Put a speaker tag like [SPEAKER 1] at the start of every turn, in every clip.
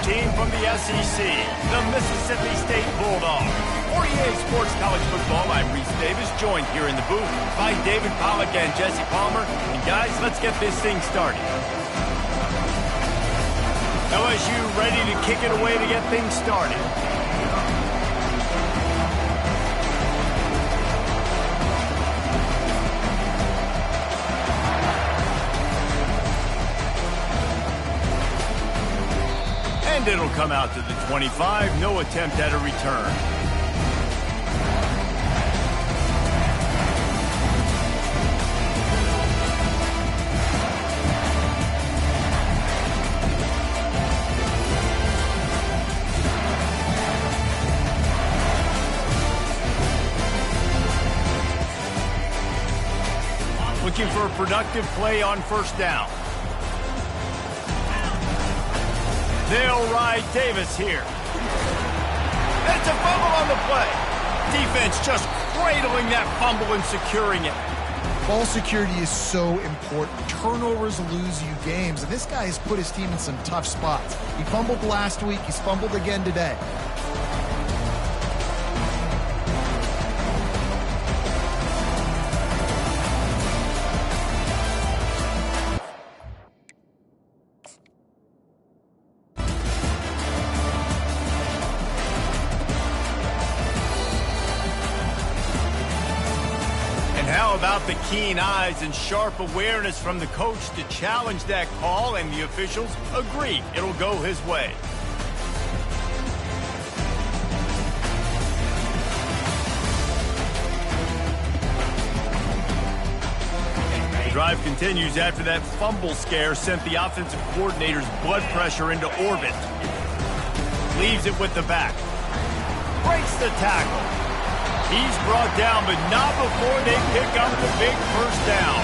[SPEAKER 1] team from the SEC, the Mississippi State Bulldogs. For EA Sports College Football, I'm Reese Davis, joined here in the booth by David Pollack and Jesse Palmer. And guys, let's get this thing started. LSU ready to kick it away to get things started. And it'll come out to the 25, no attempt at a return. Looking for a productive play on first down. They'll ride Davis here. And it's a fumble on the play. Defense just cradling that fumble and securing it.
[SPEAKER 2] Ball security is so important. Turnovers lose you games, and this guy has put his team in some tough spots. He fumbled last week. He's fumbled again today.
[SPEAKER 1] How about the keen eyes and sharp awareness from the coach to challenge that call, and the officials agree it'll go his way. The drive continues after that fumble scare sent the offensive coordinator's blood pressure into orbit. Leaves it with the back. Breaks the tackle. He's brought down, but not before they pick up the big first down.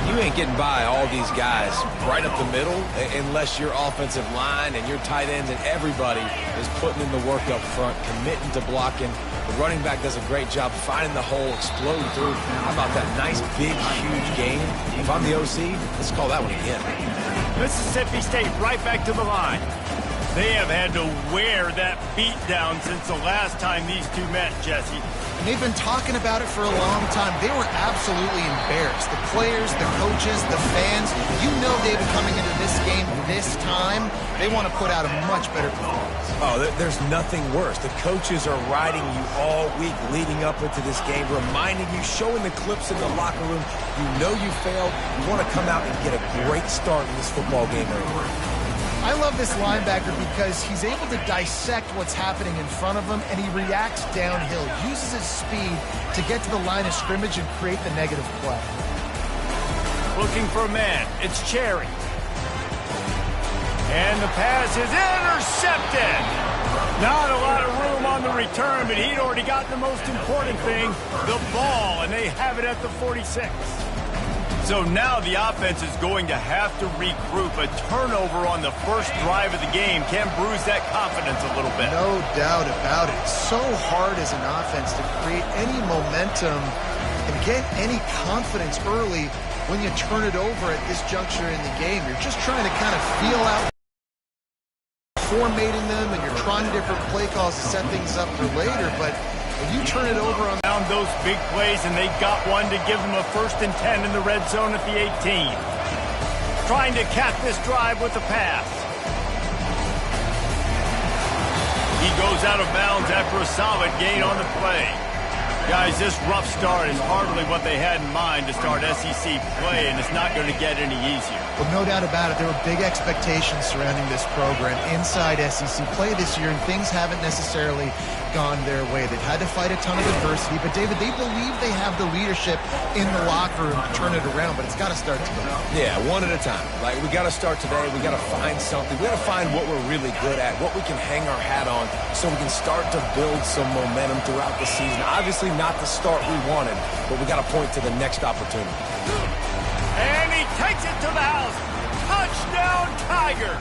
[SPEAKER 3] You ain't getting by all these guys right up the middle unless your offensive line and your tight ends and everybody is putting in the work up front, committing to blocking. The running back does a great job finding the hole, exploding through. How about that nice, big, huge game? If I'm the OC, let's call that one again.
[SPEAKER 1] Mississippi State right back to the line. They have had to wear that beat down since the last time these two met, Jesse.
[SPEAKER 2] And they've been talking about it for a long time. They were absolutely embarrassed. The players, the coaches, the fans. You know, David, coming into this game this time, they want to put out a much better performance.
[SPEAKER 3] Oh, there's nothing worse. The coaches are riding you all week leading up into this game, reminding you, showing the clips in the locker room. You know you failed. You want to come out and get a great start in this football game early.
[SPEAKER 2] I love this linebacker because he's able to dissect what's happening in front of him, and he reacts downhill, uses his speed to get to the line of scrimmage and create the negative play.
[SPEAKER 1] Looking for a man. It's Cherry. And the pass is intercepted. Not a lot of room on the return, but he'd already got the most important thing, the ball, and they have it at the 46. So now the offense is going to have to regroup. A turnover on the first drive of the game can bruise that confidence a little bit.
[SPEAKER 2] No doubt about it. It's so hard as an offense to create any momentum and get any confidence early when you turn it over at this juncture in the game. You're just trying to kind of feel out formatting them, and you're trying different play calls to set things up for later, but when you turn it over on
[SPEAKER 1] those big plays, and they got one to give them a 1st and 10 in the red zone at the 18. Trying to cap this drive with a pass. He goes out of bounds after a solid gain on the play. Guys, this rough start is hardly what they had in mind to start SEC play, and it's not going to get any easier.
[SPEAKER 2] Well, no doubt about it. There were big expectations surrounding this program inside SEC play this year, and things haven't necessarily gone their way. They've had to fight a ton of adversity, but David, they believe they have the leadership in the locker room to turn it around, but it's got to start today.
[SPEAKER 3] Yeah, one at a time. Like, we got to start today. We got to find something. We got to find what we're really good at, what we can hang our hat on, so we can start to build some momentum throughout the season. Obviously not the start we wanted, but we got to point to the next opportunity.
[SPEAKER 1] And he takes it to the house. Touchdown, Tiger.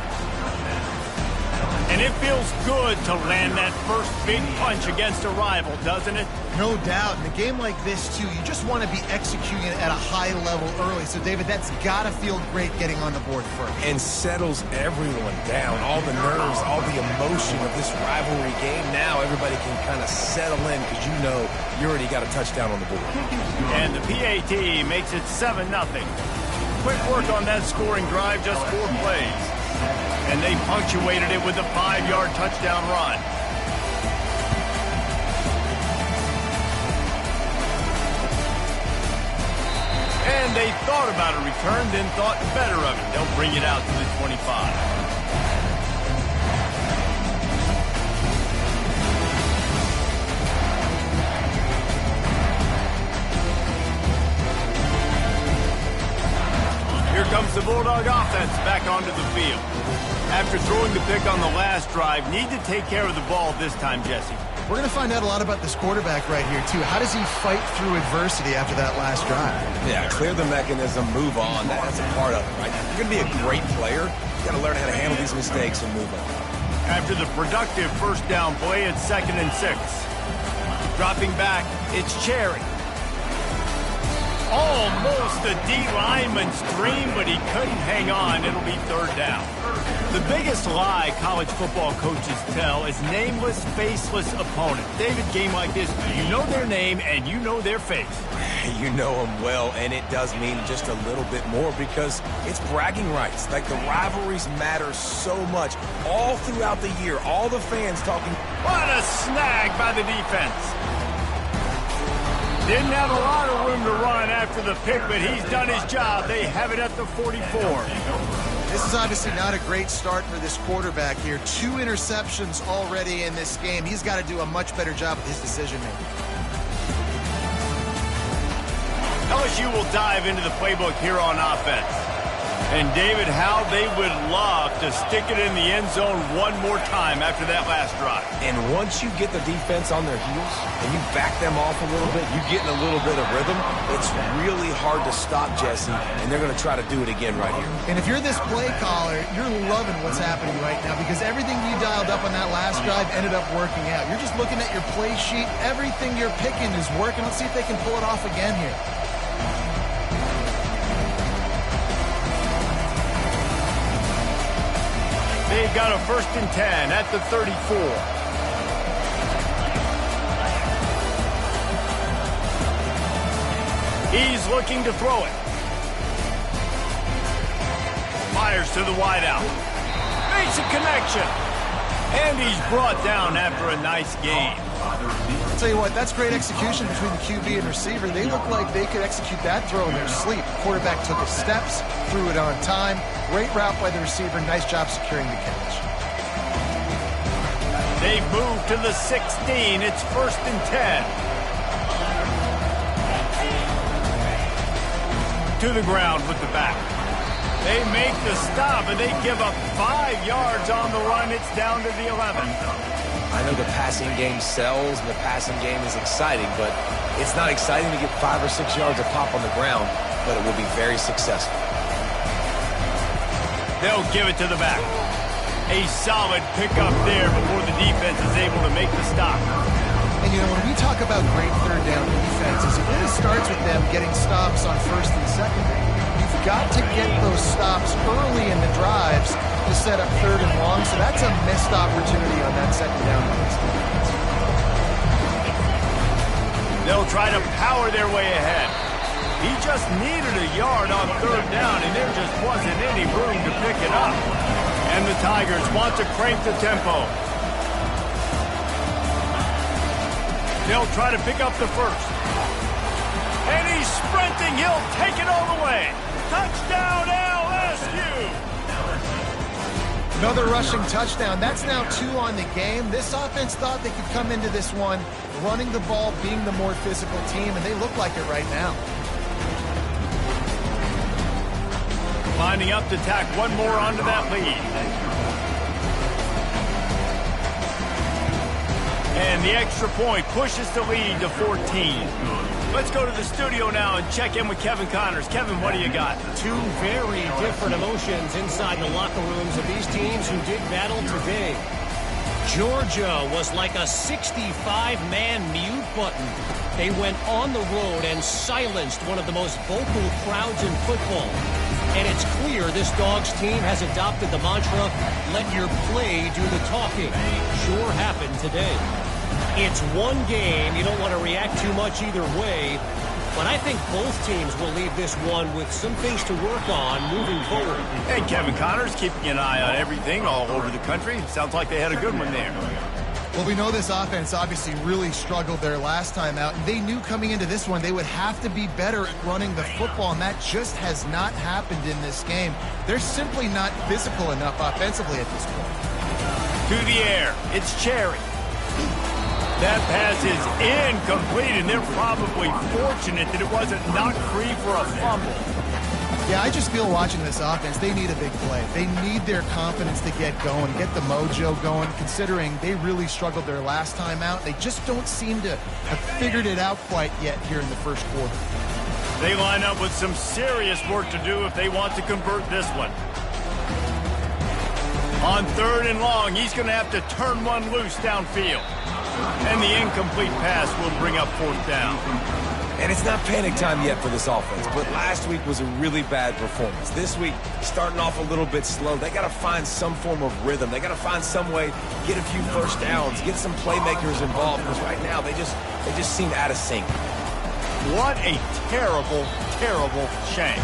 [SPEAKER 1] And And it feels good to land that first big punch against a rival, doesn't it?
[SPEAKER 2] No doubt. In a game like this, too, you just want to be executing it at a high level early. So, David, that's got to feel great getting on the board first.
[SPEAKER 3] And settles everyone down. All the nerves, all the emotion of this rivalry game. Now everybody can kind of settle in because you know you already got a touchdown on the board.
[SPEAKER 1] And the PAT makes it 7-0. Quick work on that scoring drive, just 4 plays. And they punctuated it with a 5-yard touchdown run. And they thought about a return, then thought better of it. They'll bring it out to the 25. Here comes the Bulldog offense back onto the field. After throwing the pick on the last drive, need to take care of the ball this time, Jesse.
[SPEAKER 2] We're going to find out a lot about this quarterback right here, too. How does he fight through adversity after that last drive?
[SPEAKER 3] Yeah, clear the mechanism, move on. That's a part of it, right? You're going to be a great player. You got to learn how to handle these mistakes and move on.
[SPEAKER 1] After the productive first down play, it's 2nd and 6. Dropping back, it's Cherry. Almost a D lineman's dream, but he couldn't hang on. It'll be 3rd down. The biggest lie college football coaches tell is nameless, faceless opponent. David, game like this, you know their name and you know their face.
[SPEAKER 3] You know them well, and it does mean just a little bit more because it's bragging rights. Like, the rivalries matter so much all throughout the year. All the fans talking.
[SPEAKER 1] What a snag by the defense. Didn't have a lot of room to run after the pick, but he's done his job. They have it at the 44.
[SPEAKER 2] This is obviously not a great start for this quarterback here. 2 interceptions already in this game. He's got to do a much better job with his decision-making.
[SPEAKER 1] LSU will dive into the playbook here on offense. And, David, how they would love to stick it in the end zone one more time after that last drive.
[SPEAKER 3] And once you get the defense on their heels and you back them off a little bit, you get in a little bit of rhythm, it's really hard to stop, Jesse, and they're going to try to do it again right here.
[SPEAKER 2] And if you're this play caller, you're loving what's happening right now because everything you dialed up on that last drive ended up working out. You're just looking at your play sheet. Everything you're picking is working. Let's see if they can pull it off again here.
[SPEAKER 1] They've got a 1st and 10 at the 34. He's looking to throw it. Fires to the wideout. Makes a connection. And he's brought down after a nice gain.
[SPEAKER 2] I'll tell you what, that's great execution between the QB and receiver. They look like they could execute that throw in their sleep. The quarterback took his steps, threw it on time. Great route by the receiver. Nice job securing the catch.
[SPEAKER 1] They move to the 16. It's 1st and 10. To the ground with the back. They make the stop, and they give up 5 yards on the run. It's down to the 11.
[SPEAKER 3] I know the passing game sells and the passing game is exciting, but it's not exciting to get 5 or 6 yards of pop on the ground, but it will be very successful.
[SPEAKER 1] They'll give it to the back. A solid pickup there before the defense is able to make the stop.
[SPEAKER 2] And, you know, when we talk about great 3rd down defenses, it really starts with them getting stops on 1st and 2nd. You've got to get those stops early in the drives to set up 3rd and long, so that's a missed opportunity on that 2nd down.
[SPEAKER 1] They'll try to power their way ahead. He just needed a yard on 3rd down, and there just wasn't any room to pick it up. And the Tigers want to crank the tempo. They'll try to pick up the 1st. And he's sprinting. He'll take it all the way. Touchdown, LSU!
[SPEAKER 2] Another rushing touchdown. That's now 2 on the game. This offense thought they could come into this one running the ball, being the more physical team, and they look like it right now.
[SPEAKER 1] Lining up to tack one more onto that lead. And the extra point pushes the lead to 14. Let's go to the studio now and check in with Kevin Connors. Kevin, what do you got?
[SPEAKER 4] 2 very different emotions inside the locker rooms of these teams who did battle today. Georgia was like a 65-man mute button. They went on the road and silenced one of the most vocal crowds in football. And it's clear this Dogs team has adopted the mantra, let your play do the talking. Sure happened today. It's one game. You don't want to react too much either way. But I think both teams will leave this one with some things to work on moving forward.
[SPEAKER 1] Hey, Kevin Connors keeping an eye on everything all over the country. Sounds like they had a good one there.
[SPEAKER 2] Well, we know this offense obviously really struggled their last time out. They knew coming into this one they would have to be better at running the football, and that just has not happened in this game. They're simply not physical enough offensively at this point.
[SPEAKER 1] To the air, it's Cherry. That pass is incomplete, and they're probably fortunate that it wasn't knocked free for a fumble.
[SPEAKER 2] Yeah, I just feel watching this offense, they need a big play. They need their confidence to get going, get the mojo going, considering they really struggled their last time out. They just don't seem to have figured it out quite yet here in the first quarter.
[SPEAKER 1] They line up with some serious work to do if they want to convert this one. On 3rd and long, he's going to have to turn one loose downfield. And the incomplete pass will bring up 4th down.
[SPEAKER 3] And it's not panic time yet for this offense, but last week was a really bad performance. This week, starting off a little bit slow. They got to find some form of rhythm. They got to find some way, get a few first downs, get some playmakers involved, because right now they just seem out of sync.
[SPEAKER 1] What a terrible, terrible shame.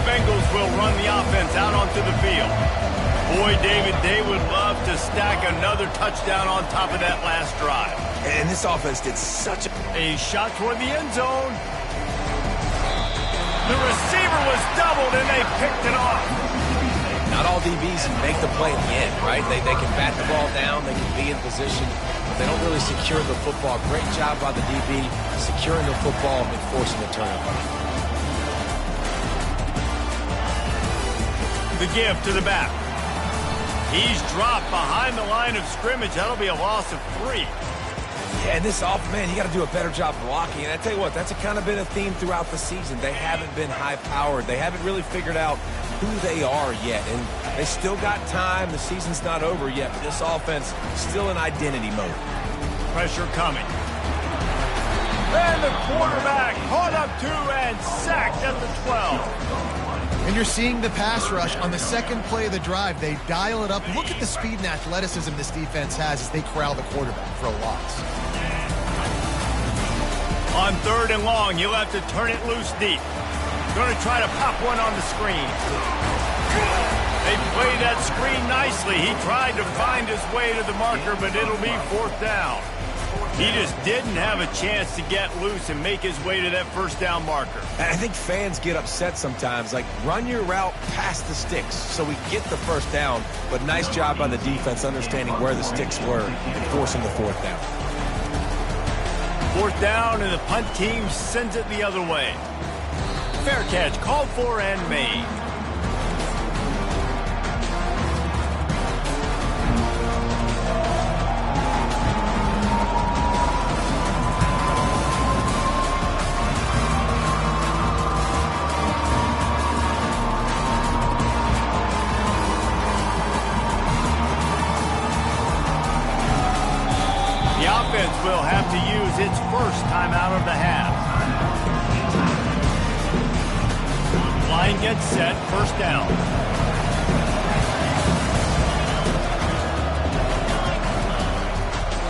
[SPEAKER 1] Bengals will run the offense out onto the field. Boy, David, they would love to stack another touchdown on top of that last drive.
[SPEAKER 3] And this offense did such
[SPEAKER 1] a shot toward the end zone. The receiver was doubled, and they picked it off.
[SPEAKER 3] Not all DBs make the play in the end, right? They can bat the ball down, they can be in position, but they don't really secure the football. Great job by the DB securing the football and forcing the turnover.
[SPEAKER 1] The give to the back. He's dropped behind the line of scrimmage. That'll be a loss of 3.
[SPEAKER 3] Yeah, and this man, you got to do a better job blocking. And I tell you what, that's kind of been a theme throughout the season. They haven't been high-powered. They haven't really figured out who they are yet. And they still got time. The season's not over yet, but this offense still in identity mode.
[SPEAKER 1] Pressure coming. And the quarterback caught up 2 and sacked at the 12.
[SPEAKER 2] And you're seeing the pass rush on the second play of the drive. They dial it up. Look at the speed and athleticism this defense has as they corral the quarterback for a loss.
[SPEAKER 1] On 3rd and long, he'll have to turn it loose deep. Going to try to pop one on the screen. They played that screen nicely. He tried to find his way to the marker, but it'll be 4th down. He just didn't have a chance to get loose and make his way to that first down marker.
[SPEAKER 3] And I think fans get upset sometimes. Like, run your route past the sticks so we get the first down. But nice job by the defense understanding where the sticks were and forcing the 4th down.
[SPEAKER 1] 4th down, and the punt team sends it the other way. Fair catch called for and made. Will have to use its first timeout of the half. Line gets set, 1st down.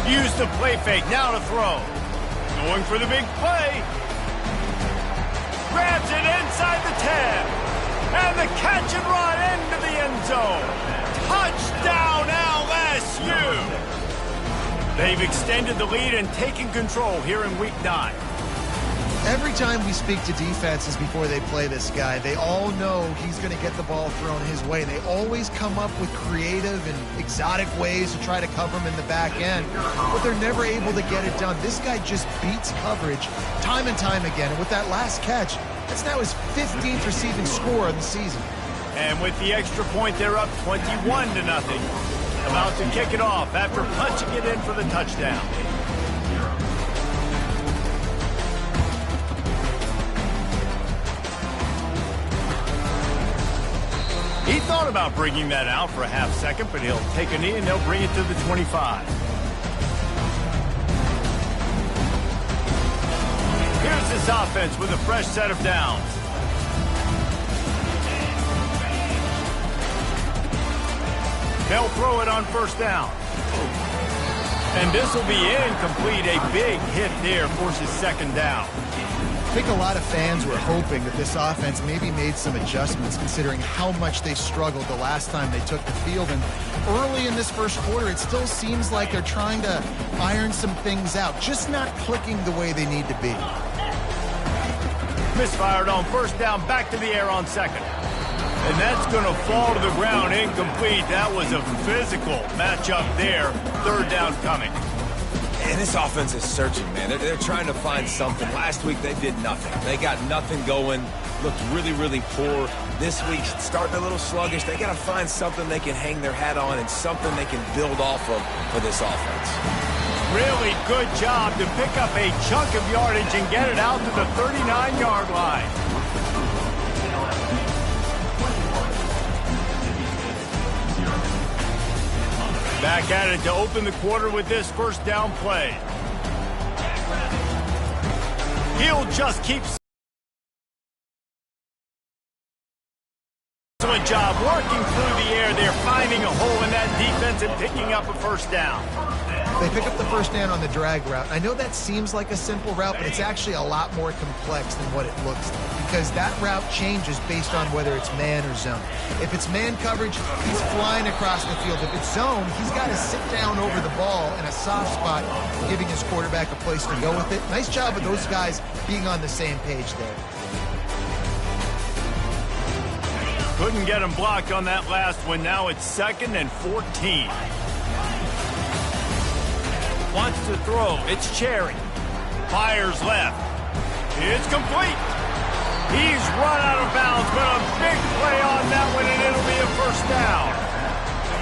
[SPEAKER 1] Use the play fake, now to throw. Going for the big play. Grabs it inside the 10. And the catch and run into the end zone. Touchdown LSU! They've extended the lead and taken control here in Week 9.
[SPEAKER 2] Every time we speak to defenses before they play this guy, they all know he's going to get the ball thrown his way. They always come up with creative and exotic ways to try to cover him in the back end, but they're never able to get it done. This guy just beats coverage time and time again, and with that last catch, that's now his 15th receiving score of the season.
[SPEAKER 1] And with the extra point, they're up 21-0. About to kick it off after punching it in for the touchdown. He thought about bringing that out for a half second, but he'll take a knee and they'll bring it to the 25. Here's this offense with a fresh set of downs. They'll throw it on first down. And this will be incomplete. A big hit there forces second down.
[SPEAKER 2] I think a lot of fans were hoping that this offense maybe made some adjustments considering how much they struggled the last time they took the field. And early in this first quarter, it still seems like they're trying to iron some things out, just not clicking the way they need to be.
[SPEAKER 1] Misfired on first down, back to the air on second. And that's going to fall to the ground, incomplete. That was a physical matchup there. Third down coming.
[SPEAKER 3] And this offense is searching, man. They're trying to find something. Last week, they did nothing. They got nothing going, looked really, really poor. This week, starting a little sluggish. They got to find something they can hang their hat on and something they can build off of for this offense.
[SPEAKER 1] Really good job to pick up a chunk of yardage and get it out to the 39-yard line. Back at it to open the quarter with this first down play. He'll just keep... Excellent job working through the air. They're finding a hole in that defense and picking up a first down.
[SPEAKER 2] They pick up the first down on the drag route. I know that seems like a simple route, but it's actually a lot more complex than what it looks like because that route changes based on whether it's man or zone. If it's man coverage, he's flying across the field. If it's zone, he's got to sit down over the ball in a soft spot, giving his quarterback a place to go with it. Nice job of those guys being on the same page there.
[SPEAKER 1] Couldn't get him blocked on that last one. Now it's 2nd and 14. Wants to throw. It's Cherry. Fires left. It's complete. He's run out of bounds, but a big play on that one, and it'll be a first down.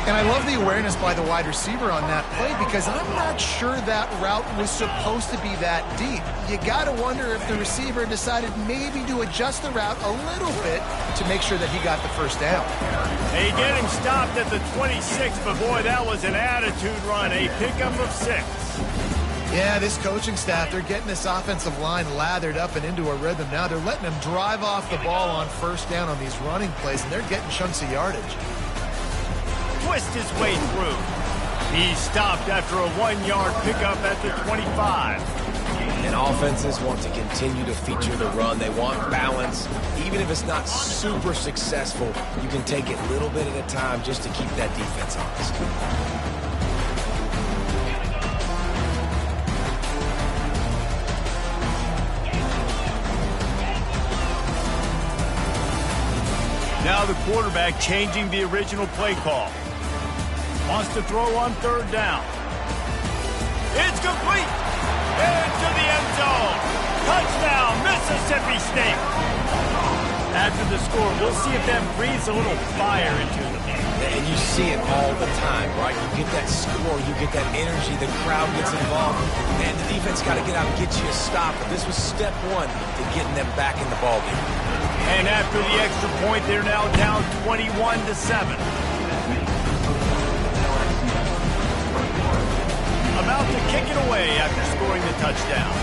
[SPEAKER 2] And I love the awareness by the wide receiver on that play because I'm not sure that route was supposed to be that deep. You got to wonder if the receiver decided maybe to adjust the route a little bit to make sure that he got the first down.
[SPEAKER 1] They get him stopped at the 26, but boy, that was an attitude run, a pickup of 6.
[SPEAKER 2] Yeah, this coaching staff, they're getting this offensive line lathered up and into a rhythm now. They're letting them drive off the ball on first down on these running plays, and they're getting chunks of yardage.
[SPEAKER 1] Twist his way through. He's stopped after a 1-yard pickup at the 25.
[SPEAKER 3] And offenses want to continue to feature the run. They want balance. Even if it's not super successful, you can take it a little bit at a time just to keep that defense honest.
[SPEAKER 1] Now the quarterback changing the original play call. Wants to throw on third down. It's complete. Into the end zone. Touchdown, Mississippi State. After the score, we'll see if that breathes a little fire into them.
[SPEAKER 3] And you see it all the time, right? You get that score, you get that energy, the crowd gets involved, and the defense got to get out and get you a stop. But this was step one to getting them back in the ballgame.
[SPEAKER 1] And after the extra point, they're now down 21-7. About to kick it away after scoring the touchdown.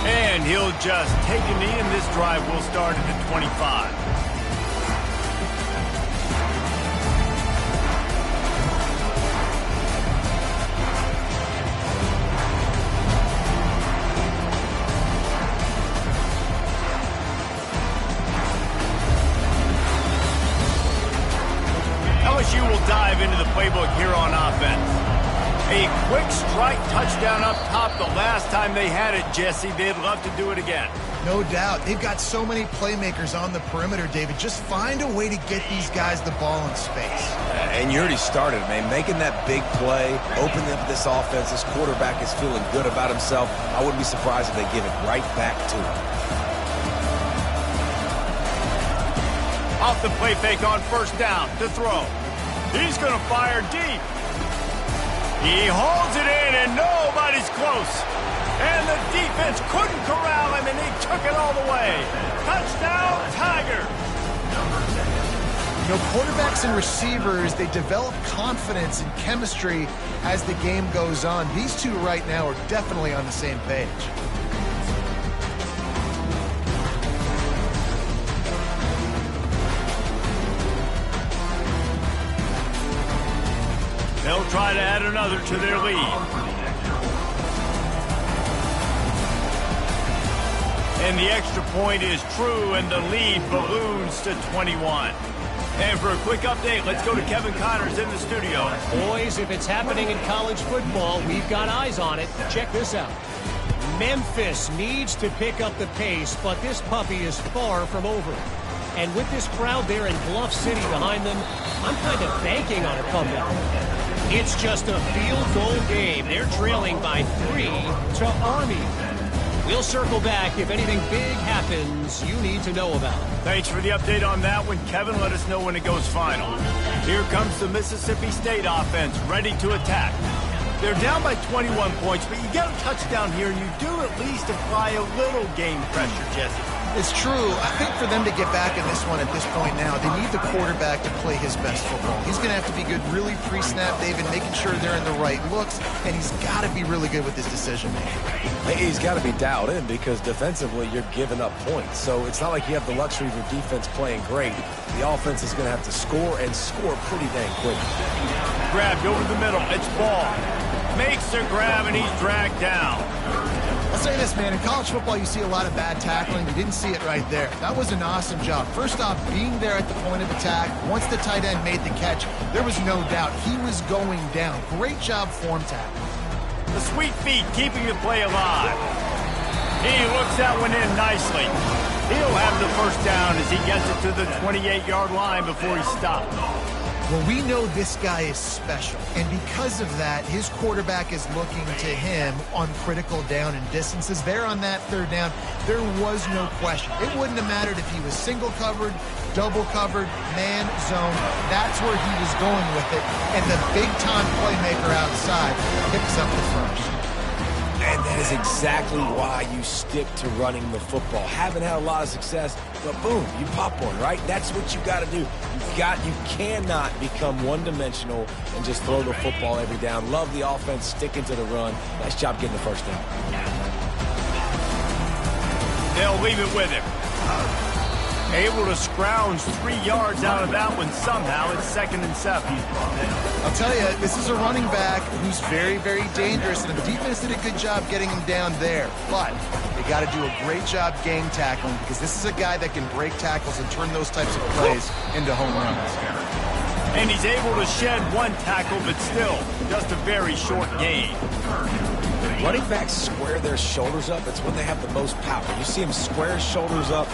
[SPEAKER 1] And he'll just take a knee, and this drive will start at the 25. LSU will dive into the playbook here on offense. A quick strike touchdown up top the last time they had it, Jesse. They'd love to do it again.
[SPEAKER 2] No doubt. They've got so many playmakers on the perimeter, David. Just find a way to get these guys the ball in space.
[SPEAKER 3] And you already started, man. Making that big play, opening up this offense. This quarterback is feeling good about himself. I wouldn't be surprised if they give it right back to him.
[SPEAKER 1] Off the play fake on first down to throw. He's going to fire deep. He holds it in, and nobody's close. And the defense couldn't corral him, and he took it all the way. Touchdown, Tigers.
[SPEAKER 2] You know, quarterbacks and receivers, they develop confidence and chemistry as the game goes on. These two right now are definitely on the same page.
[SPEAKER 1] They'll try to add another to their lead. And the extra point is true, and the lead balloons to 21. And for a quick update, let's go to Kevin Connors in the studio.
[SPEAKER 4] Boys, if it's happening in college football, we've got eyes on it. Check this out. Memphis needs to pick up the pace, but this puppy is far from over. And with this crowd there in Bluff City behind them, I'm kind of banking on a comeback. It's just a field goal game. They're trailing by 3 to Army. We'll circle back if anything big happens you need to know about.
[SPEAKER 1] Thanks for the update on that one, Kevin. Let us know when it goes final. Here comes the Mississippi State offense, ready to attack. They're down by 21 points, but you get a touchdown here, and you do at least apply a little game pressure, Jesse.
[SPEAKER 2] It's true. I think for them to get back in this one at this point now, they need the quarterback to play his best football. He's going to have to be good really pre-snap, David, making sure they're in the right looks, and he's got to be really good with his decision-making.
[SPEAKER 3] He's got to be dialed in because defensively you're giving up points. So it's not like you have the luxury of your defense playing great. The offense is going to have to score and score pretty dang quick.
[SPEAKER 1] Grabbed over the middle. It's Ball. Makes a grab, and he's dragged down.
[SPEAKER 2] I'll say this, man. In college football, you see a lot of bad tackling. You didn't see it right there. That was an awesome job. First off, being there at the point of attack. Once the tight end made the catch, there was no doubt he was going down. Great job form tackling.
[SPEAKER 1] The sweet feet keeping the play alive. He looks that one in nicely. He'll have the first down as he gets it to the 28-yard line before he stops.
[SPEAKER 2] Well, we know this guy is special, and because of that, his quarterback is looking to him on critical down and distances. There on that third down, there was no question. It wouldn't have mattered if he was single covered, double covered, man, zone. That's where he was going with it, and the big-time playmaker outside picks up the first.
[SPEAKER 3] And that is exactly why you stick to running the football. Haven't had a lot of success, but boom, you pop one, right? That's what you got to do. You cannot become one-dimensional and just throw the football every down. Love the offense, sticking to the run. Nice job getting the first down.
[SPEAKER 1] They'll leave it with him. Able to scrounge 3 yards out of that one somehow. It's 2nd and 7.
[SPEAKER 2] I'll tell you, this is a running back who's very, very dangerous, and the defense did a good job getting him down there. But they got to do a great job game tackling because this is a guy that can break tackles and turn those types of plays into home runs.
[SPEAKER 1] And he's able to shed 1 tackle, but still just a very short gain.
[SPEAKER 3] Running backs square their shoulders up. It's when they have the most power. You see him square his shoulders up,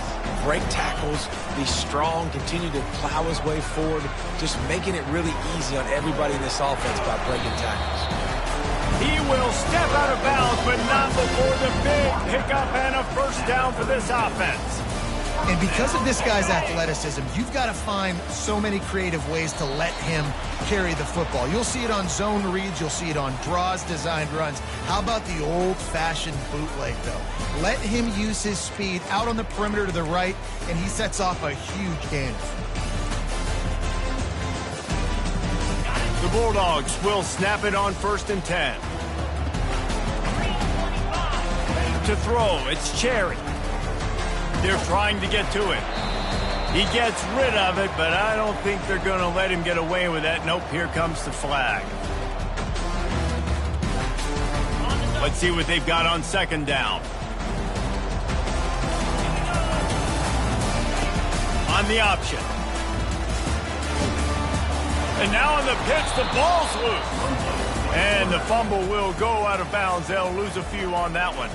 [SPEAKER 3] break tackles, be strong, continue to plow his way forward, just making it really easy on everybody in this offense by breaking tackles.
[SPEAKER 1] He will step out of bounds, but not before the big pickup and a first down for this offense.
[SPEAKER 2] And because of this guy's athleticism, you've got to find so many creative ways to let him carry the football. You'll see it on zone reads. You'll see it on draws, designed runs. How about the old-fashioned bootleg, though? Let him use his speed out on the perimeter to the right, and he sets off a huge gain.
[SPEAKER 1] The Bulldogs will snap it on 1st and 10. To throw, it's Cherry. They're trying to get to it. He gets rid of it, but I don't think they're going to let him get away with that. Nope, here comes the flag. Let's see what they've got on 2nd down. On the option. And now on the pitch, the ball's loose. And the fumble will go out of bounds. They'll lose a few on that one.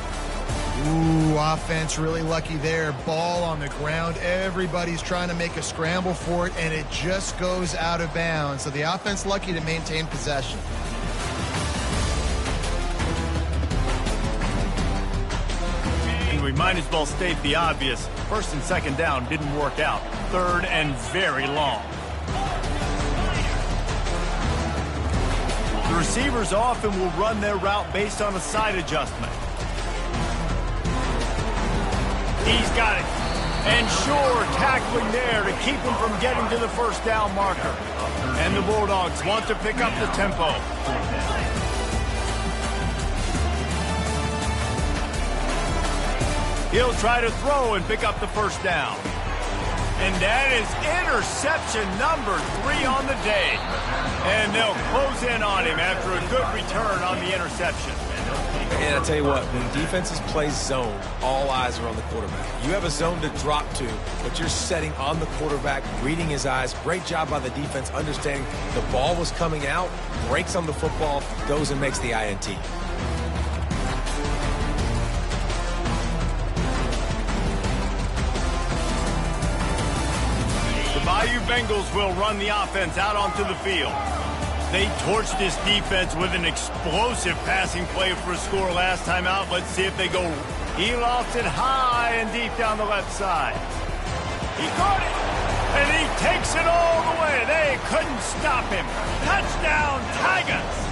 [SPEAKER 2] Ooh, offense really lucky there. Ball on the ground. Everybody's trying to make a scramble for it, and it just goes out of bounds. So the offense lucky to maintain possession.
[SPEAKER 1] And we might as well state the obvious. 1st and 2nd down didn't work out. 3rd and very long. The receivers often will run their route based on a side adjustment. He's got it. And sure, tackling there to keep him from getting to the first down marker. And the Bulldogs want to pick up the tempo. He'll try to throw and pick up the first down. And that is interception number 3 on the day. And they'll close in on him after a good return on the interception.
[SPEAKER 3] And I'll tell you what, when defenses play zone, all eyes are on the quarterback. You have a zone to drop to, but you're setting on the quarterback, reading his eyes. Great job by the defense, understanding the ball was coming out, breaks on the football, goes and makes the INT.
[SPEAKER 1] The Bayou Bengals will run the offense out onto the field. They torched this defense with an explosive passing play for a score last time out. Let's see if they go. He lost it high and deep down the left side. He caught it, and he takes it all the way. They couldn't stop him. Touchdown, Tigers!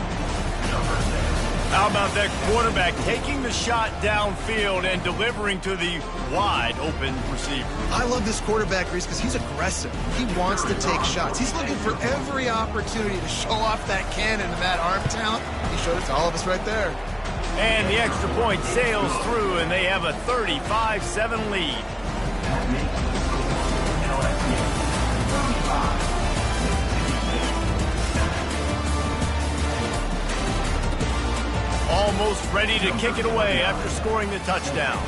[SPEAKER 1] How about that quarterback taking the shot downfield and delivering to the wide-open receiver?
[SPEAKER 2] I love this quarterback, Reese, because he's aggressive. He wants to take shots. He's looking for every opportunity to show off that cannon and that arm talent. He showed it to all of us right there.
[SPEAKER 1] And the extra point sails through, and they have a 35-7 lead. Almost ready to kick it away after scoring the touchdown.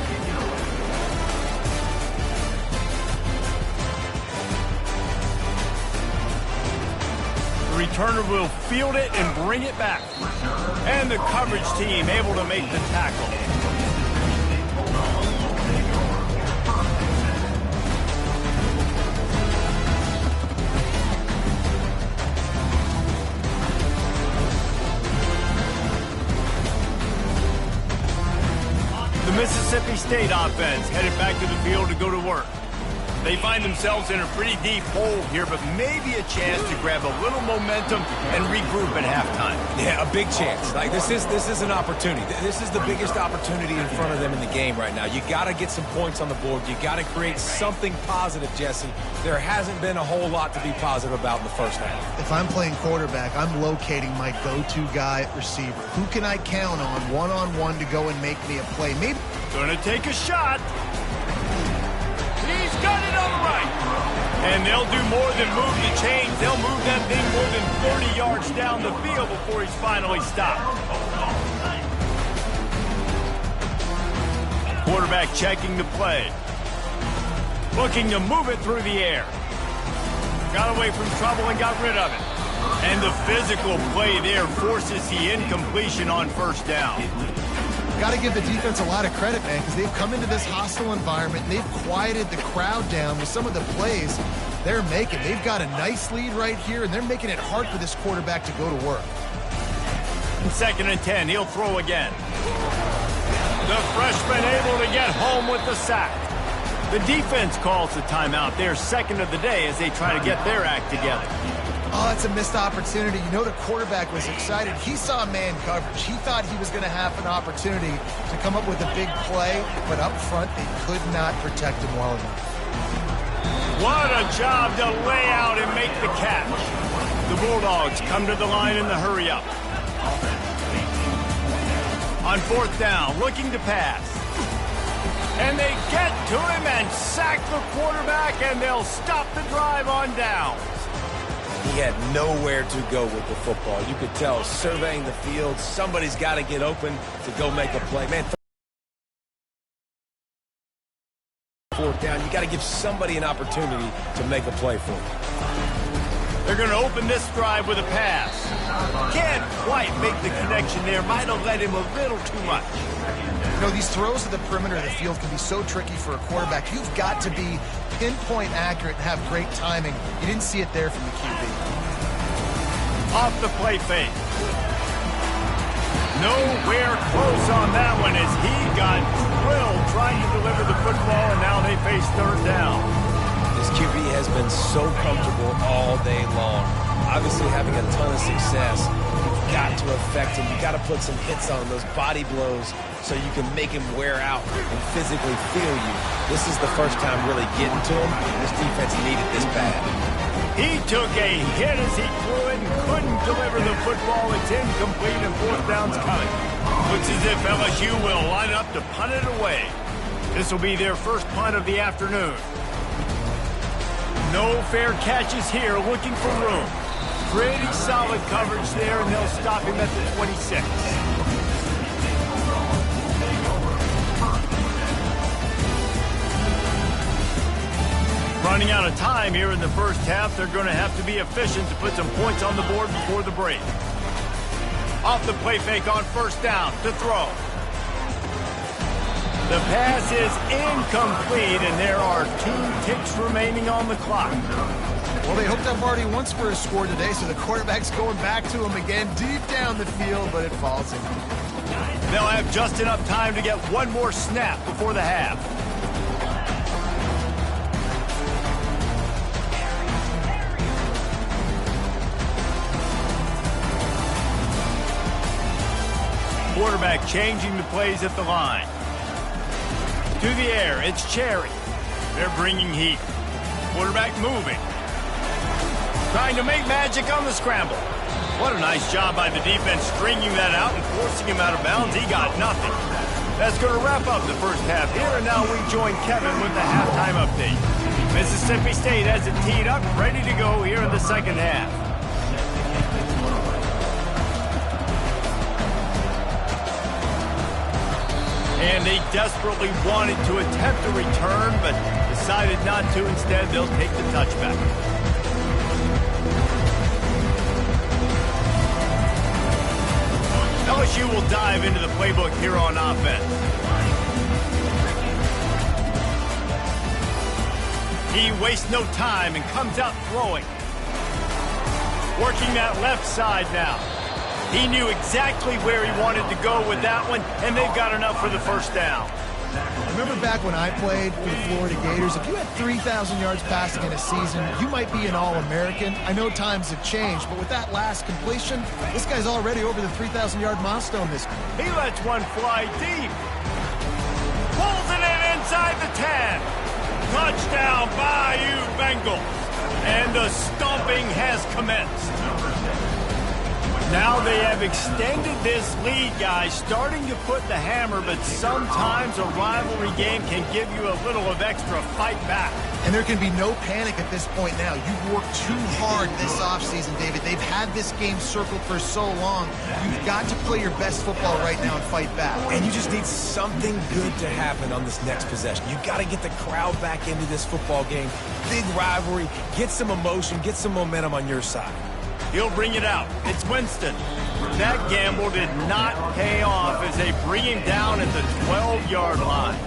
[SPEAKER 1] The returner will field it and bring it back. And the coverage team able to make the tackle. The Mississippi State offense headed back to the field to go to work. They find themselves in a pretty deep hole here, but maybe a chance to grab a little momentum and regroup at halftime.
[SPEAKER 3] Yeah, a big chance. Like this is an opportunity. This is the biggest opportunity in front of them in the game right now. You got to get some points on the board. You got to create something positive, Jesse. There hasn't been a whole lot to be positive about in the first half.
[SPEAKER 2] If I'm playing quarterback, I'm locating my go-to guy at receiver. Who can I count on one-on-one to go and make me a play? Maybe
[SPEAKER 1] gonna take a shot. He's got it on the right. And they'll do more than move the chains. They'll move that thing more than 30 yards down the field before he's finally stopped. Quarterback checking the play. Looking to move it through the air. Got away from trouble and got rid of it. And the physical play there forces the incompletion on first down.
[SPEAKER 2] got to give the defense a lot of credit, man, because they've come into this hostile environment and they've quieted the crowd down with some of the plays they're making. They've got a nice lead right here, and they're making it hard for this quarterback to go to work.
[SPEAKER 1] 2nd and 10, he'll throw again. The freshman able to get home with the sack. The defense calls the timeout. Their second of the day as they try to get their act together.
[SPEAKER 2] Oh, it's a missed opportunity. You know the quarterback was excited. He saw man coverage. He thought he was going to have an opportunity to come up with a big play, but up front, they could not protect him well enough.
[SPEAKER 1] What a job to lay out and make the catch. The Bulldogs come to the line in the hurry-up. On 4th down, looking to pass. And they get to him and sack the quarterback, and they'll stop the drive on downs.
[SPEAKER 3] He had nowhere to go with the football. You could tell, surveying the field, somebody's got to get open to go make a play. Man, 4th down, you got to give somebody an opportunity to make a play for him.
[SPEAKER 1] They're going to open this drive with a pass. Can't quite make the connection there. Might have led him a little too much.
[SPEAKER 2] You know, these throws to the perimeter of the field can be so tricky for a quarterback. You've got to be pinpoint accurate and have great timing. You didn't see it there from the QB.
[SPEAKER 1] Off the play fake. Nowhere close on that one as he got drilled trying to deliver the football, and now they face 3rd down.
[SPEAKER 3] This QB has been so comfortable all day long. Obviously having a ton of success. got to affect him. You got to put some hits on him, those body blows, so you can make him wear out and physically feel you. This is the first time really getting to him. This defense needed this bad.
[SPEAKER 1] He took a hit as he threw it and couldn't deliver the football. It's incomplete and fourth down's coming. Looks as if LSU will line up to punt it away. This will be their first punt of the afternoon. No fair catches here, looking for room. Pretty solid coverage there, and they'll stop him at the 26. Running out of time here in the first half, they're going to have to be efficient to put some points on the board before the break. Off the play fake on first down to throw. The pass is incomplete, and there are 2 ticks remaining on the clock.
[SPEAKER 2] Well, they hoped up already once for a score today, so the quarterback's going back to him again deep down the field, but it falls in.
[SPEAKER 1] They'll have just enough time to get one more snap before the half. Quarterback changing the plays at the line. To the air, it's Cherry. They're bringing heat. Quarterback moving. Trying to make magic on the scramble. What a nice job by the defense stringing that out and forcing him out of bounds. He got nothing. That's going to wrap up the first half here, and now we join Kevin with the halftime update. Mississippi State has it teed up, ready to go here in the second half. And they desperately wanted to attempt a return, but decided not to. Instead, they'll take the touchback. LSU will dive into the playbook here on offense. He wastes no time and comes out throwing. Working that left side now. He knew exactly where he wanted to go with that one, and they've got enough for the first down.
[SPEAKER 2] Remember back when I played for the Florida Gators, if you had 3,000 yards passing in a season, you might be an All-American. I know times have changed, but with that last completion, this guy's already over the 3,000-yard milestone this week.
[SPEAKER 1] He lets one fly deep. Pulls it in inside the 10. Touchdown, Bayou Bengals. And the stomping has commenced. Now they have extended this lead, guys, starting to put the hammer, but sometimes a rivalry game can give you a little of extra fight back.
[SPEAKER 2] And there can be no panic at this point now. You've worked too hard this offseason, David. They've had this game circled for so long. You've got to play your best football right now and fight back.
[SPEAKER 3] And you just need something good to happen on this next possession. You got to get the crowd back into this football game. Big rivalry. Get some emotion. Get some momentum on your side.
[SPEAKER 1] He'll bring it out. It's Winston. That gamble did not pay off as they bring him down at the 12-yard line.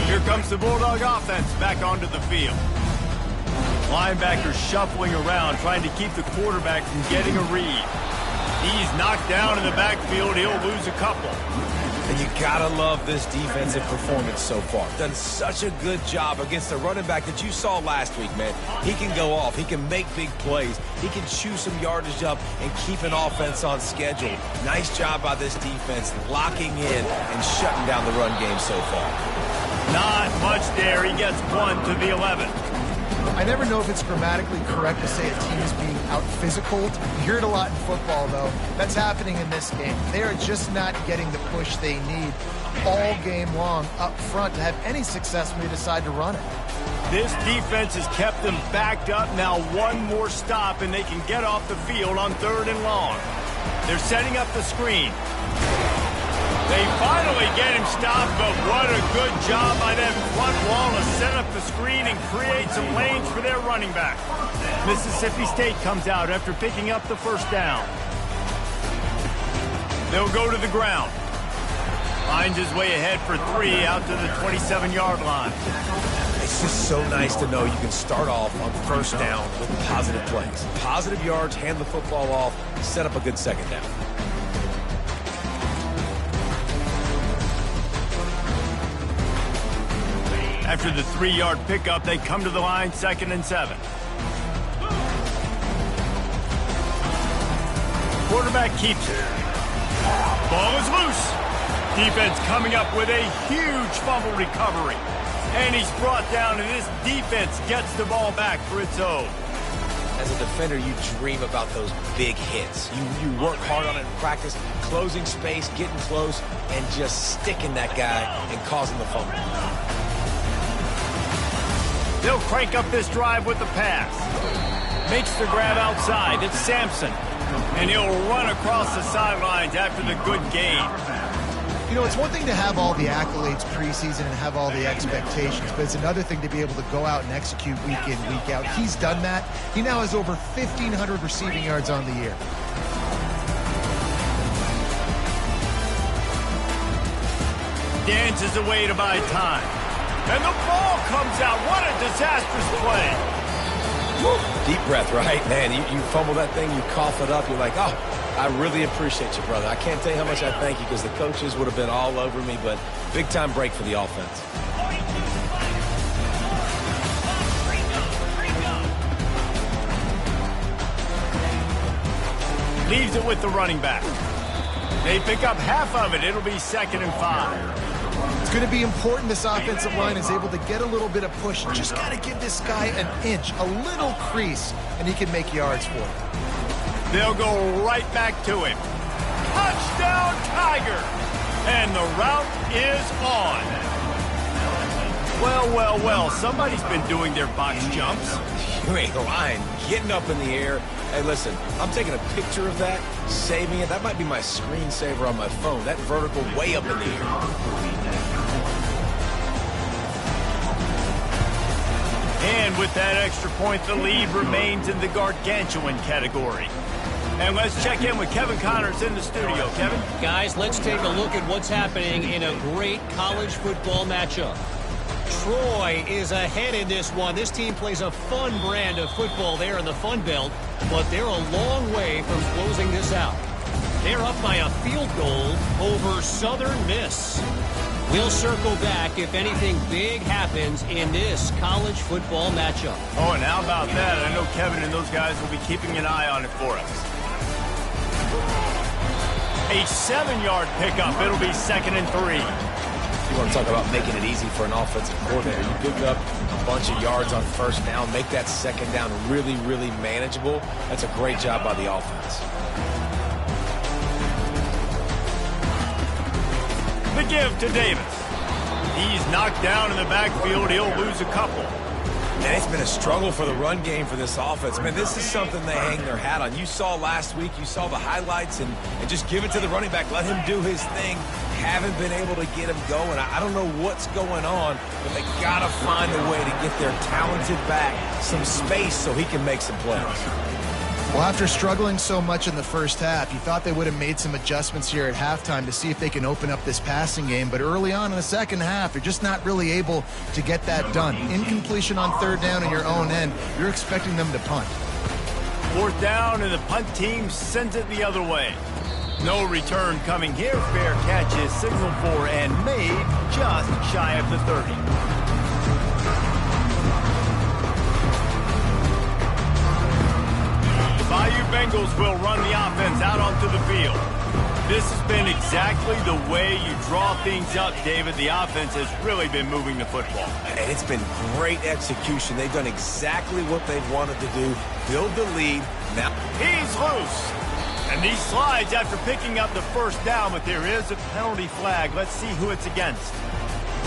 [SPEAKER 1] Here comes the Bulldog offense back onto the field. Linebackers shuffling around, trying to keep the quarterback from getting a read. He's knocked down in the backfield. He'll lose a couple.
[SPEAKER 3] And you gotta love this defensive performance so far. Done such a good job against the running back that you saw last week, man. He can go off. He can make big plays. He can chew some yardage up and keep an offense on schedule. Nice job by this defense locking in and shutting down the run game so far.
[SPEAKER 1] Not much there. He gets one to the 11.
[SPEAKER 2] I never know if it's grammatically correct to say a team is being out-physicaled. You hear it a lot in football, though. That's happening in this game. They are just not getting the push they need all game long up front to have any success when they decide to run it.
[SPEAKER 1] This defense has kept them backed up. Now one more stop, and they can get off the field on 3rd and long. They're setting up the screen. They finally get him stopped, but what a good job by that front wall to set up the screen and create some lanes for their running back. Mississippi State comes out after picking up the first down. They'll go to the ground. Finds his way ahead for 3 out to the 27-yard line.
[SPEAKER 3] It's just so nice to know you can start off on first down with positive plays. Positive yards, hand the football off, set up a good second down.
[SPEAKER 1] After the 3-yard pickup, they come to the line, 2nd and 7. Quarterback keeps it. Ball is loose. Defense coming up with a huge fumble recovery. And he's brought down, and this defense gets the ball back for its own.
[SPEAKER 3] As a defender, you dream about those big hits. You work hard on it in practice, closing space, getting close, and just sticking that guy and causing the fumble.
[SPEAKER 1] They'll crank up this drive with the pass. Makes the grab outside. It's Sampson. And he'll run across the sidelines after the good gain.
[SPEAKER 2] You know, it's one thing to have all the accolades preseason and have all the expectations, but it's another thing to be able to go out and execute week in, week out. He's done that. He now has over 1,500 receiving yards on the year.
[SPEAKER 1] Dances away to buy time. And the ball comes out. What a disastrous play.
[SPEAKER 3] Deep breath, right? Man, you fumble that thing, you cough it up, you're like, oh, I really appreciate you, brother. I can't tell you how much I thank you because the coaches would have been all over me, but big-time break for the offense.
[SPEAKER 1] Leaves it with the running back. They pick up half of it. It'll be 2nd and 5.
[SPEAKER 2] It's going to be important this offensive line is able to get a little bit of push. Just got to give this guy an inch, a little crease, and he can make yards for it.
[SPEAKER 1] They'll go right back to him. Touchdown, Tiger! And the route is on. Well, well, well, somebody's been doing their box jumps.
[SPEAKER 3] You ain't lying. Getting up in the air. Hey, listen, I'm taking a picture of that, saving it. That might be my screensaver on my phone. That vertical way up in the air.
[SPEAKER 1] And with that extra point, the lead remains in the gargantuan category. And let's check in with Kevin Connors in the studio. Kevin?
[SPEAKER 4] Guys, let's take a look at what's happening in a great college football matchup. Troy is ahead in this one. This team plays a fun brand of football there in the Fun Belt, but they're a long way from closing this out. They're up by a field goal over Southern Miss. We'll circle back if anything big happens in this college football matchup.
[SPEAKER 1] Oh, and how about that? I know Kevin and those guys will be keeping an eye on it for us. A 7-yard pickup. It'll be 2nd and 3.
[SPEAKER 3] You want to talk about making it easy for an offensive coordinator. You pick up a bunch of yards on 1st down, make that 2nd down really, really manageable. That's a great job by the offense.
[SPEAKER 1] The give to Davis. He's knocked down in the backfield. He'll lose a couple.
[SPEAKER 3] And it's been a struggle for the run game for this offense. Man, this is something they hang their hat on. You saw last week, you saw the highlights, and just give it to the running back. Let him do his thing. Haven't been able to get him going. I don't know what's going on, but they got to find a way to get their talented back some space so he can make some plays.
[SPEAKER 2] Well, after struggling so much in the first half, you thought they would have made some adjustments here at halftime to see if they can open up this passing game. But early on in the second half, they're just not really able to get that done. Incompletion on 3rd down in your own end, you're expecting them to punt.
[SPEAKER 1] 4th down, and the punt team sends it the other way. No return coming here. Fair catch is signaled for and made just shy of the 30. Bayou Bengals will run the offense out onto the field. This has been exactly the way you draw things up, David. The offense has really been moving the football.
[SPEAKER 3] And it's been great execution. They've done exactly what they've wanted to do. Build the lead. Now
[SPEAKER 1] he's loose. And he slides after picking up the 1st down, but there is a penalty flag. Let's see who it's against.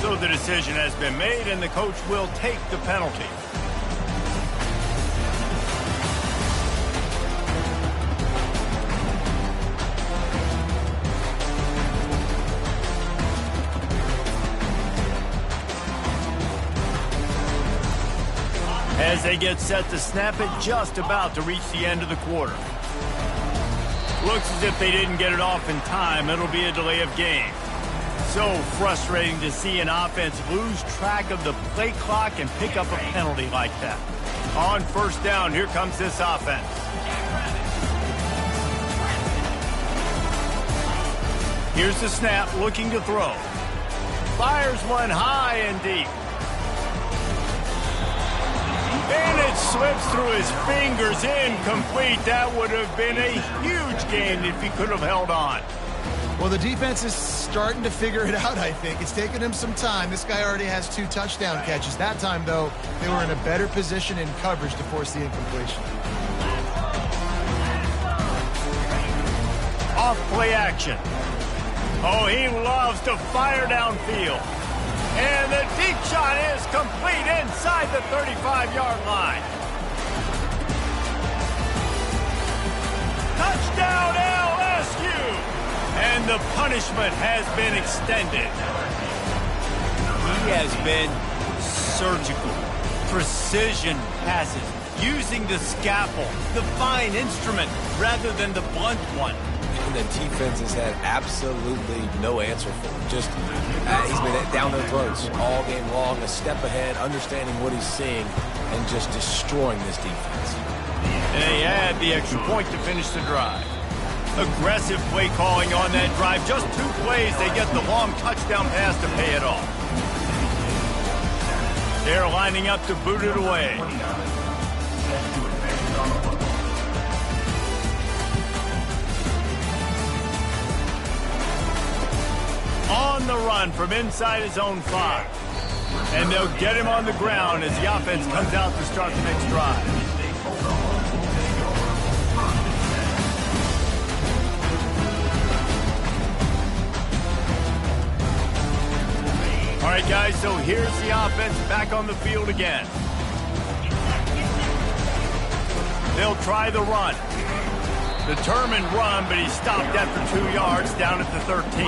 [SPEAKER 1] So the decision has been made, and the coach will take the penalty. As they get set to snap it, just about to reach the end of the quarter. Looks as if they didn't get it off in time. It'll be a delay of game. So frustrating to see an offense lose track of the play clock and pick up a penalty like that. On 1st down, here comes this offense. Here's the snap, looking to throw. Fires one high and deep. And it slips through his fingers, incomplete. That would have been a huge gain if he could have held on.
[SPEAKER 2] Well, the defense is starting to figure it out, I think. It's taken him some time. This guy already has 2 touchdown catches. That time, though, they were in a better position in coverage to force the incompletion.
[SPEAKER 1] Off play action. Oh, he loves to fire downfield. And the deep shot is complete inside the 35-yard line. Touchdown LSU! And the punishment has been extended. He has been surgical. Precision passes, using the scalpel, the fine instrument, rather than the blunt one.
[SPEAKER 3] And the defense has had absolutely no answer for him. Just, he's been down their throats all game long, a step ahead, understanding what he's seeing, and just destroying this defense.
[SPEAKER 1] And they add the extra point to finish the drive. Aggressive play calling on that drive. Just 2 plays, they get the long touchdown pass to pay it off. They're lining up to boot it away. On the run from inside his own 5. And they'll get him on the ground as the offense comes out to start the next drive. All right, guys, so here's the offense back on the field again. They'll try the run. Determined run, but he stopped after 2 yards down at the 13.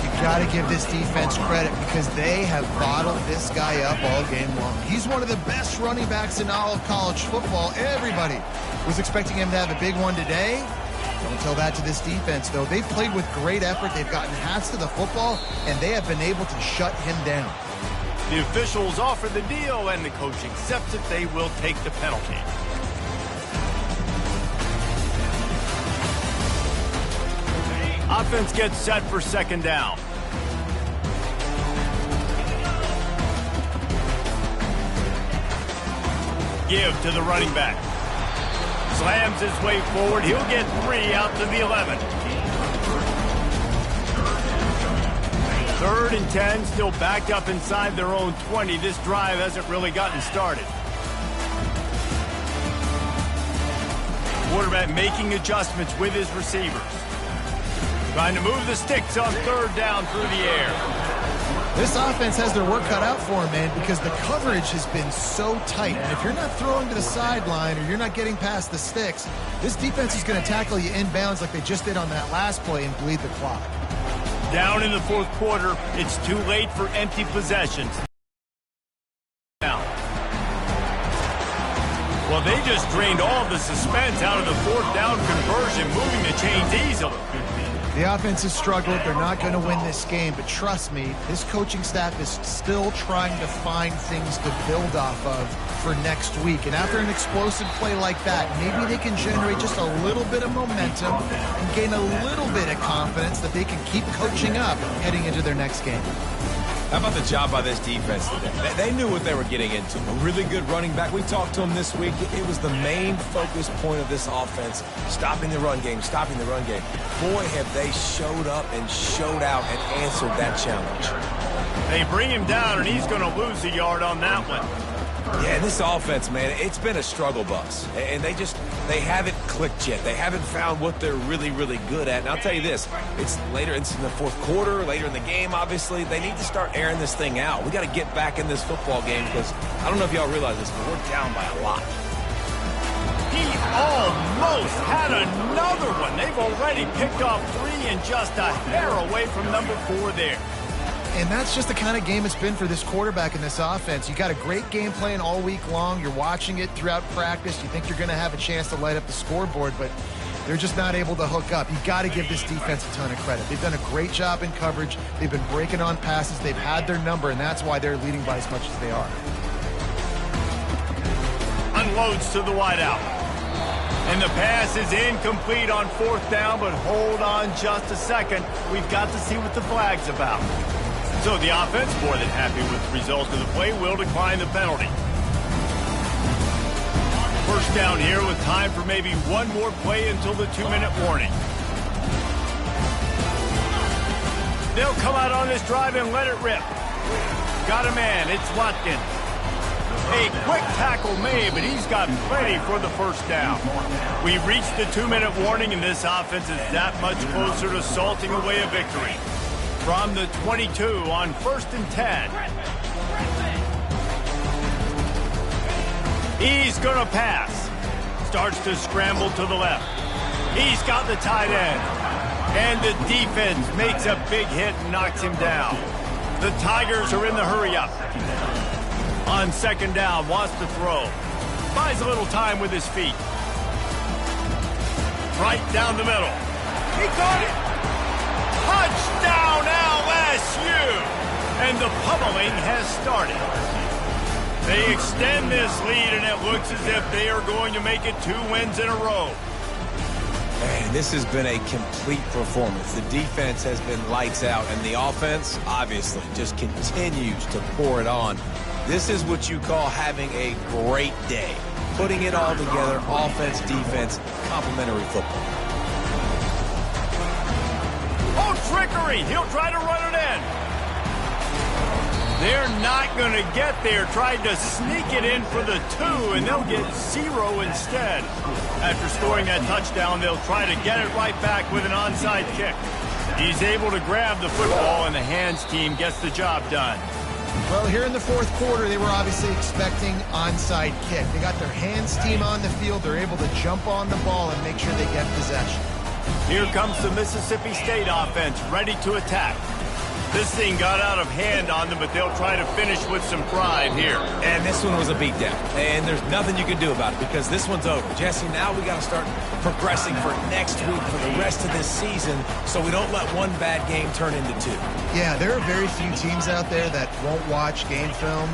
[SPEAKER 2] You got to give this defense credit because they have bottled this guy up all game long. He's one of the best running backs in all of college football. Everybody was expecting him to have a big one today. Don't tell that to this defense, though. They've played with great effort. They've gotten halves to the football, and they have been able to shut him down.
[SPEAKER 1] The officials offer the deal, and the coach accepts it. They will take the penalty. Offense gets set for second down. Give to the running back. Slams his way forward. He'll get 3 out to the 11. 3rd and 10, still backed up inside their own 20. This drive hasn't really gotten started. Quarterback making adjustments with his receivers. Trying to move the sticks on 3rd down through the air.
[SPEAKER 2] This offense has their work cut out for them, man, because the coverage has been so tight. And if you're not throwing to the sideline or you're not getting past the sticks, this defense is going to tackle you inbounds like they just did on that last play and bleed the clock.
[SPEAKER 1] Down in the 4th quarter, it's too late for empty possessions. Now, well, they just drained all of the suspense out of the 4th down conversion, moving the chains easily.
[SPEAKER 2] The offense has struggled. They're not going to win this game, but trust me, this coaching staff is still trying to find things to build off of for next week. And after an explosive play like that, maybe they can generate just a little bit of momentum and gain a little bit of confidence that they can keep coaching up heading into their next game.
[SPEAKER 3] How about the job by this defense today? They knew what they were getting into. A really good running back. We talked to him this week. It was the main focus point of this offense, stopping the run game, stopping the run game. Boy, have they showed up and showed out and answered that challenge.
[SPEAKER 1] They bring him down, and he's going to lose a yard on that one.
[SPEAKER 3] Yeah, this offense, man, it's been a struggle bus. And they haven't clicked yet. They haven't found what they're really, really good at. And I'll tell you this, it's in the 4th quarter, later in the game, obviously. They need to start airing this thing out. We got to get back in this football game because I don't know if y'all realize this, but we're down by a lot.
[SPEAKER 1] He almost had another one. They've already picked off 3 and just a hair away from number 4 there.
[SPEAKER 2] And that's just the kind of game it's been for this quarterback in this offense. You got a great game plan all week long. You're watching it throughout practice. You think you're going to have a chance to light up the scoreboard, but they're just not able to hook up. You got to give this defense a ton of credit. They've done a great job in coverage. They've been breaking on passes. They've had their number, and that's why they're leading by as much as they are.
[SPEAKER 1] Unloads to the wideout. And the pass is incomplete on 4th down, but hold on just a second. We've got to see what the flag's about. So the offense, more than happy with the result of the play, will decline the penalty. First down here with time for maybe one more play until the 2-minute warning. They'll come out on this drive and let it rip. Got a man. It's Watkins. A quick tackle made, but he's got plenty for the first down. We've reached the 2-minute warning, and this offense is that much closer to salting away a victory. From the 22 on 1st and 10. He's going to pass. Starts to scramble to the left. He's got the tight end. And the defense makes a big hit and knocks him down. The Tigers are in the hurry-up. On 2nd down, wants to throw. Buys a little time with his feet. Right down the middle. He caught it. Touchdown LSU! And the pummeling has started. They extend this lead, and it looks as if they are going to make it 2 wins in a row.
[SPEAKER 3] Man, this has been a complete performance. The defense has been lights out, and the offense, obviously, just continues to pour it on. This is what you call having a great day. Putting it all together, offense, defense, complementary football.
[SPEAKER 1] Oh, trickery! He'll try to run it in. They're not going to get there. Tried to sneak it in for the 2, and they'll get 0 instead. After scoring that touchdown, they'll try to get it right back with an onside kick. He's able to grab the football, and the hands team gets the job done.
[SPEAKER 2] Well, here in the 4th quarter, they were obviously expecting onside kick. They got their hands team on the field. They're able to jump on the ball and make sure they get possession.
[SPEAKER 1] Here comes the Mississippi State offense, ready to attack. This thing got out of hand on them, but they'll try to finish with some pride here.
[SPEAKER 3] And this one was a beatdown. And there's nothing you can do about it because this one's over. Jesse, now we got to start progressing for next week for the rest of this season so we don't let one bad game turn into 2.
[SPEAKER 2] Yeah, there are very few teams out there that won't watch game film,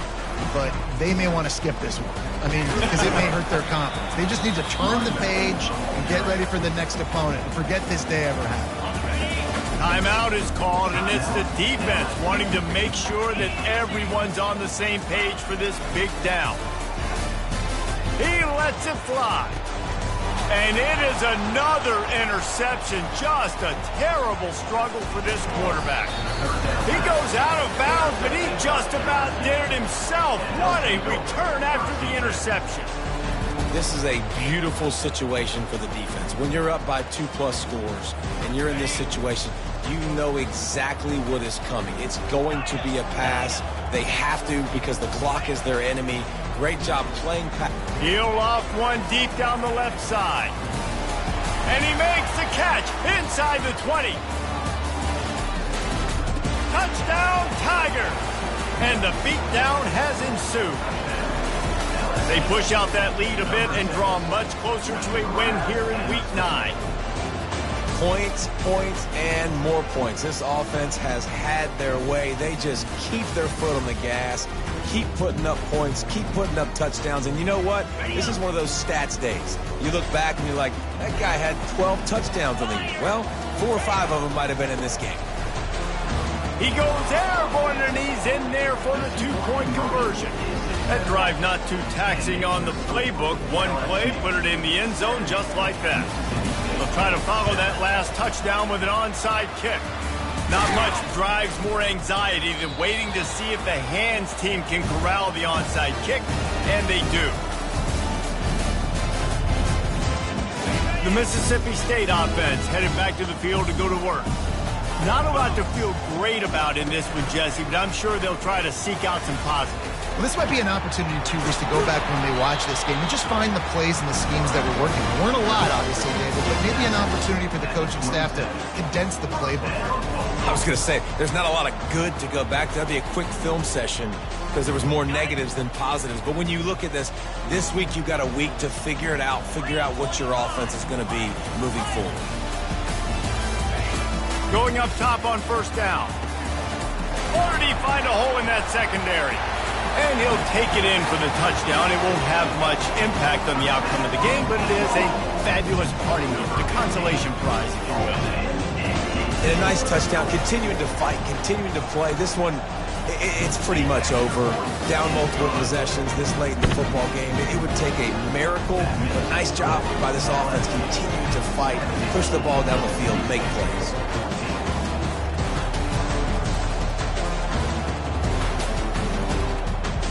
[SPEAKER 2] but they may want to skip this one. I mean, because it may hurt their confidence. They just need to turn the page and get ready for the next opponent and forget this day ever happened.
[SPEAKER 1] Timeout is called, and it's the defense wanting to make sure that everyone's on the same page for this big down. He lets it fly. And it is another interception. Just a terrible struggle for this quarterback. He goes out of bounds, but he just about did it himself. What a return after the interception.
[SPEAKER 3] This is a beautiful situation for the defense. When you're up by 2+ scores and you're in this situation, you know exactly what is coming. It's going to be a pass. They have to because the clock is their enemy. Great job playing pass.
[SPEAKER 1] He'll off one deep down the left side. And he makes the catch inside the 20. Touchdown, Tigers! And the beatdown has ensued. They push out that lead a bit and draw much closer to a win here in Week 9.
[SPEAKER 3] Points, points, and more points. This offense has had their way. They just keep their foot on the gas, keep putting up points, keep putting up touchdowns. And you know what? This is one of those stats days. You look back and you're like, that guy had 12 touchdowns on the year. Well, 4 or 5 of them might have been in this game.
[SPEAKER 1] He goes airborne, and he's in there for the 2-point conversion. That drive not too taxing on the playbook. One play, put it in the end zone just like that. They'll try to follow that last touchdown with an onside kick. Not much drives more anxiety than waiting to see if the hands team can corral the onside kick, and they do. The Mississippi State offense headed back to the field to go to work. Not a lot to feel great about in this one, Jesse, but I'm sure they'll try to seek out some positives.
[SPEAKER 2] Well, this might be an opportunity, too, just to go back when they watch this game and just find the plays and the schemes that were working. There weren't a lot, obviously, David, but maybe an opportunity for the coaching staff to condense the playbook.
[SPEAKER 3] I was going to say, there's not a lot of good to go back to. That'd be a quick film session because there was more negatives than positives. But when you look at this week you've got a week to figure it out, figure out what your offense is going to be moving forward.
[SPEAKER 1] Going up top on first down. Or did he find a hole in that secondary? And he'll take it in for the touchdown. It won't have much impact on the outcome of the game, but it is a fabulous parting gift, a consolation prize, if you will.
[SPEAKER 3] And a nice touchdown, continuing to fight, continuing to play. This one, it's pretty much over. Down multiple possessions this late in the football game. It would take a miracle, but nice job by this offense continuing to fight, push the ball down the field, make plays.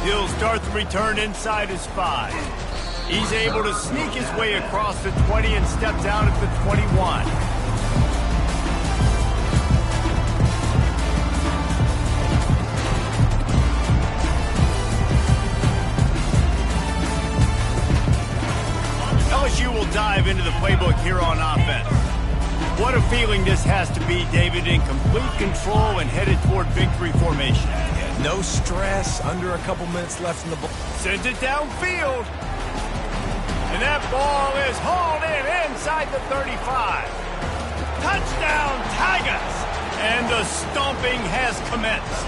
[SPEAKER 1] He'll start the return inside his 5. He's able to sneak his way across the 20 and step down at the 21. LSU will dive into the playbook here on offense. What a feeling this has to be, David, in complete control and headed toward victory formation.
[SPEAKER 3] No stress, under a couple minutes left in the ball.
[SPEAKER 1] Sends it downfield. And that ball is hauled in inside the 35. Touchdown, Tigers! And the stomping has commenced.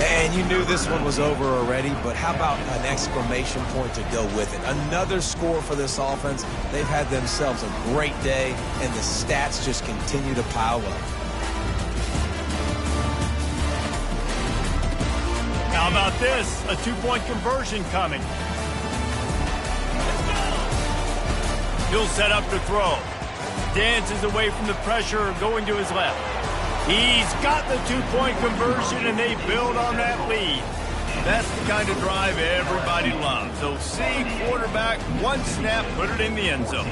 [SPEAKER 3] And you knew this one was over already, but how about an exclamation point to go with it? Another score for this offense. They've had themselves a great day, and the stats just continue to pile up.
[SPEAKER 1] How about this? A 2-point conversion coming. He'll set up to throw. Dances away from the pressure, going to his left. He's got the 2-point conversion, and they build on that lead. That's the kind of drive everybody loves. So see, quarterback, one snap, put it in the end zone.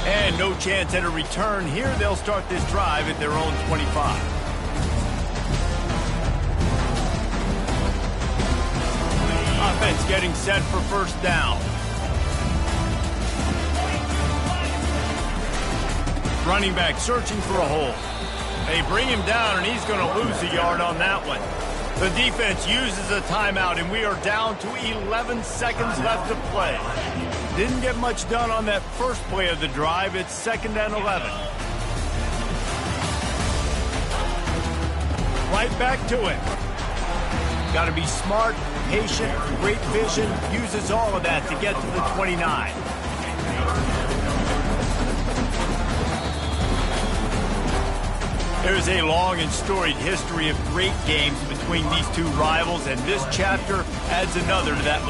[SPEAKER 1] And no chance at a return here. They'll start this drive at their own 25. Offense getting set for first down. Running back searching for a hole. They bring him down, and he's going to lose a yard on that one. The defense uses a timeout, and we are down to 11 seconds left to play. Didn't get much done on that first play of the drive. It's 2nd and 11. Right back to it. Got to be smart, patient, great vision. Uses all of that to get to the 29. There's a long and storied history of great games between these two rivals, and this chapter adds another to that.